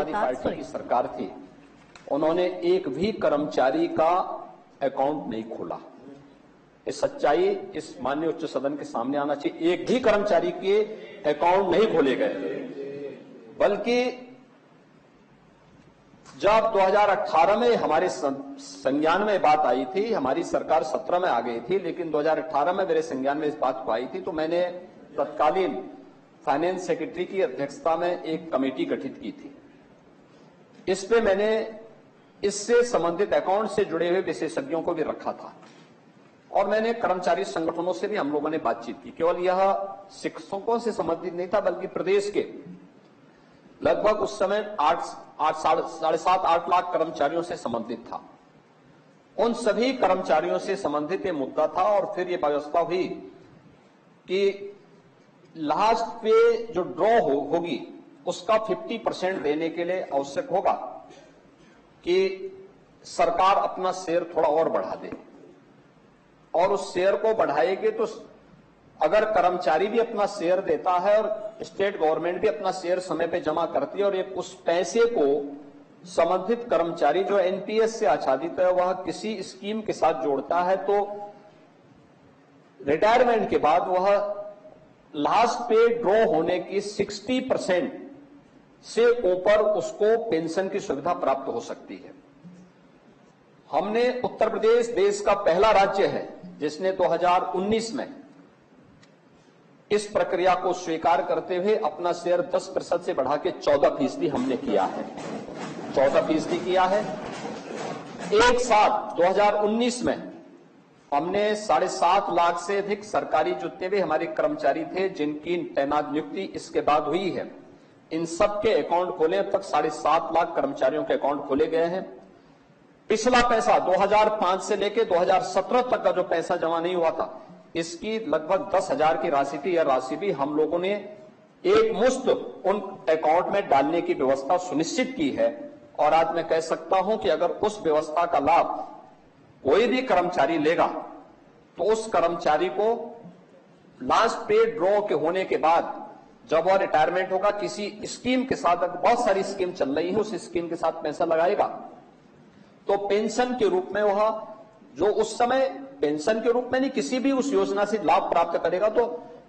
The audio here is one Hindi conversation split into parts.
समाजवादी पार्टी की सरकार थी, उन्होंने एक भी कर्मचारी का अकाउंट नहीं खोला। ये सच्चाई इस माननीय उच्च सदन के सामने आना चाहिए। एक भी कर्मचारी के अकाउंट नहीं खोले गए, बल्कि जब 2018 में हमारे संज्ञान में बात आई थी, हमारी सरकार 17 में आ गई थी, लेकिन 2018 में मेरे संज्ञान में इस बात को आई थी, तो मैंने तत्कालीन फाइनेंस सेक्रेटरी की अध्यक्षता में एक कमेटी गठित की थी। इस पे मैंने इससे संबंधित अकाउंट से जुड़े हुए विशेषज्ञों को भी रखा था और मैंने कर्मचारी संगठनों से भी हम लोगों ने बातचीत की। केवल यह शिक्षकों से संबंधित नहीं था, बल्कि प्रदेश के लगभग उस समय 7.5 लाख कर्मचारियों से संबंधित था। उन सभी कर्मचारियों से संबंधित ये मुद्दा था और फिर ये व्यवस्था हुई कि लास्ट पे जो ड्रॉ होगी उसका 50% देने के लिए आवश्यक होगा कि सरकार अपना शेयर थोड़ा और बढ़ा दे, और उस शेयर को बढ़ाएगी तो अगर कर्मचारी भी अपना शेयर देता है और स्टेट गवर्नमेंट भी अपना शेयर समय पे जमा करती है और एक उस पैसे को संबंधित कर्मचारी जो एनपीएस से आच्छादित है वह किसी स्कीम के साथ जोड़ता है, तो रिटायरमेंट के बाद वह लास्ट पे ड्रॉ होने की 60% से ऊपर उसको पेंशन की सुविधा प्राप्त हो सकती है। हमने उत्तर प्रदेश देश का पहला राज्य है जिसने 2019 में इस प्रक्रिया को स्वीकार करते हुए अपना शेयर 10% से बढ़ा के 14% हमने किया है, 14% किया है। एक साथ 2019 में हमने 7.5 लाख से अधिक सरकारी जितने भी हमारे कर्मचारी थे जिनकी तैनात नियुक्ति इसके बाद हुई है, इन सब के अकाउंट खोले। अब तक 7.5 लाख कर्मचारियों के अकाउंट खोले गए हैं। पिछला पैसा 2005 से लेकर 2017 तक का जो पैसा जमा नहीं हुआ था, इसकी लगभग 10,000 की राशि थी। यह राशि भी हम लोगों ने एक मुश्त उन अकाउंट में डालने की व्यवस्था सुनिश्चित की है। और आज मैं कह सकता हूं कि अगर उस व्यवस्था का लाभ कोई भी कर्मचारी लेगा तो उस कर्मचारी को लास्ट पे ड्रॉ के होने के बाद जब वह रिटायरमेंट होगा किसी स्कीम के साथ, बहुत सारी स्कीम चल रही है, उस स्कीम के साथ पैसा लगाएगा तो पेंशन के रूप में वह जो उस समय पेंशन के रूप में नहीं किसी भी उस योजना से लाभ प्राप्त करेगा तो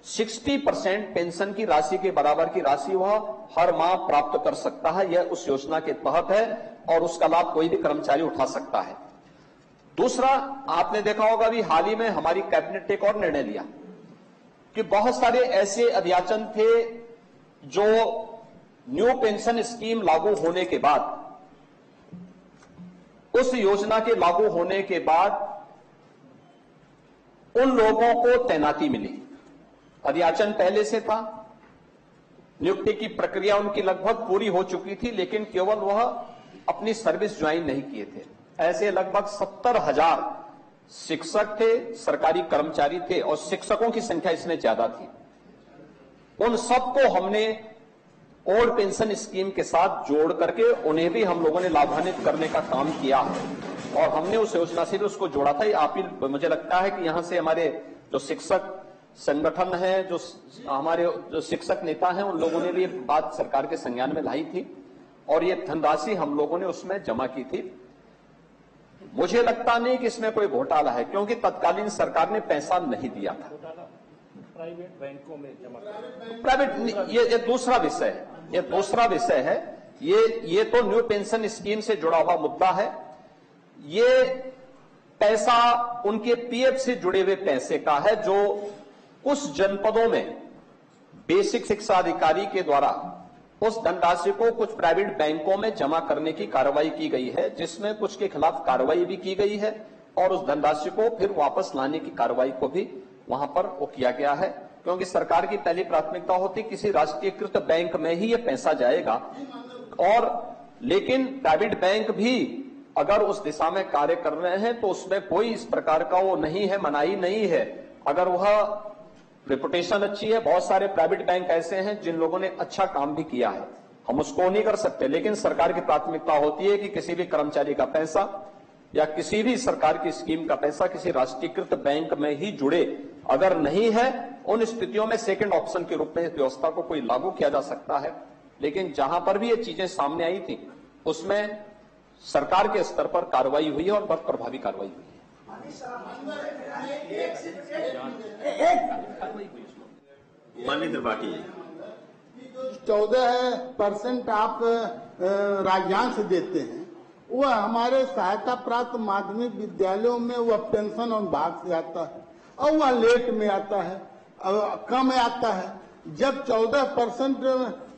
60% पेंशन की राशि के बराबर की राशि वह हर माह प्राप्त कर सकता है। यह उस योजना के तहत है और उसका लाभ कोई भी कर्मचारी उठा सकता है। दूसरा, आपने देखा होगा अभी हाल ही में हमारी कैबिनेट ने एक और निर्णय लिया कि बहुत सारे ऐसे अध्याचन थे जो न्यू पेंशन स्कीम लागू होने के बाद, उस योजना के लागू होने के बाद उन लोगों को तैनाती मिली। अध्याचन पहले से था, नियुक्ति की प्रक्रिया उनकी लगभग पूरी हो चुकी थी, लेकिन केवल वह अपनी सर्विस ज्वाइन नहीं किए थे। ऐसे लगभग 70,000 शिक्षक थे, सरकारी कर्मचारी थे और शिक्षकों की संख्या इसमें ज्यादा थी। उन सबको हमने ओल्ड पेंशन स्कीम के साथ जोड़ करके उन्हें भी हम लोगों ने लाभान्वित करने का काम किया है और हमने उस योजना से भी उसको जोड़ा था। आप ही मुझे लगता है कि यहां से हमारे जो शिक्षक संगठन है, जो हमारे जो शिक्षक नेता हैं, उन लोगों ने भी बात सरकार के संज्ञान में लाई थी और ये धनराशि हम लोगों ने उसमें जमा की थी। मुझे लगता नहीं कि इसमें कोई घोटाला है, क्योंकि तत्कालीन सरकार ने पैसा नहीं दिया था। प्राइवेट बैंकों में जमा, प्राइवेट ये दूसरा विषय है, ये दूसरा विषय है। ये तो न्यू पेंशन स्कीम से जुड़ा हुआ मुद्दा है। ये पैसा उनके पीएफ से जुड़े हुए पैसे का है जो उस जनपदों में बेसिक शिक्षा अधिकारी के द्वारा उस धनराशि को कुछ प्राइवेट बैंकों में जमा करने की कार्रवाई की गई है, जिसमें कुछ के खिलाफ कार्रवाई भी की गई है और उस धनराशि को फिर वापस लाने की कार्रवाई को भी वहां पर वो किया गया है, क्योंकि सरकार की पहली प्राथमिकता होती किसी राष्ट्रीयकृत बैंक में ही ये पैसा जाएगा। और लेकिन प्राइवेट बैंक भी अगर उस दिशा में कार्य कर रहे हैं तो उसमें कोई इस प्रकार का वो नहीं है, मनाही नहीं है। अगर वह रेपुटेशन अच्छी है, बहुत सारे प्राइवेट बैंक ऐसे हैं जिन लोगों ने अच्छा काम भी किया है, हम उसको नहीं कर सकते। लेकिन सरकार की प्राथमिकता होती है कि किसी भी कर्मचारी का पैसा या किसी भी सरकार की स्कीम का पैसा किसी राष्ट्रीयकृत बैंक में ही जुड़े। अगर नहीं है, उन स्थितियों में सेकंड ऑप्शन के रूप में इस व्यवस्था को कोई लागू किया जा सकता है। लेकिन जहां पर भी ये चीजें सामने आई थी उसमें सरकार के स्तर पर कार्रवाई हुई है और बहुत प्रभावी कार्रवाई हुई है। माननीय त्रिपाठी जी, 14% आप राज्यांश देते हैं, वह हमारे सहायता प्राप्त माध्यमिक विद्यालयों में वह पेंशन और भाग से आता है और वह लेट में आता है, कम आता है। जब 14%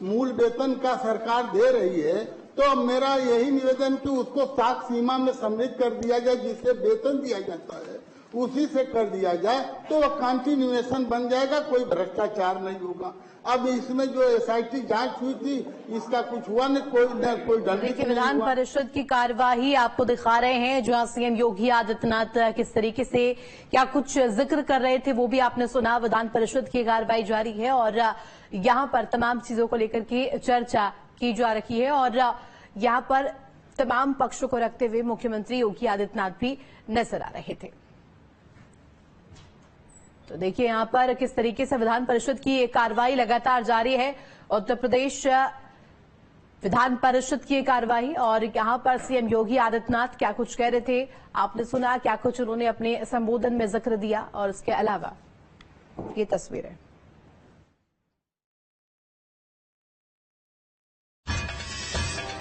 मूल वेतन का सरकार दे रही है तो मेरा यही निवेदन कि उसको 7 सीमा में सम्मिलित कर दिया जाए, जिससे वेतन दिया जाता है उसी से कर दिया जाए तो वह कंटिन्यूएशन बन जाएगा, कोई भ्रष्टाचार नहीं होगा। अब इसमें जो एसआईटी जांच हुई थी इसका कुछ हुआ नहीं, कोई दंडित देखिए, विधान परिषद की कार्यवाही आपको दिखा रहे हैं जहां सीएम योगी आदित्यनाथ किस तरीके से क्या कुछ जिक्र कर रहे थे वो भी आपने सुना। विधान परिषद की कार्यवाही जारी है और यहाँ पर तमाम चीजों को लेकर के चर्चा की जा रही है और यहाँ पर तमाम पक्षों को रखते हुए मुख्यमंत्री योगी आदित्यनाथ भी नजर आ रहे थे। तो देखिए यहाँ पर किस तरीके से विधान परिषद की कार्रवाई लगातार जारी है। उत्तर प्रदेश विधान परिषद की कार्यवाही और यहाँ पर सीएम योगी आदित्यनाथ क्या कुछ कह रहे थे आपने सुना, क्या कुछ उन्होंने अपने संबोधन में जिक्र दिया और इसके अलावा ये तस्वीरें।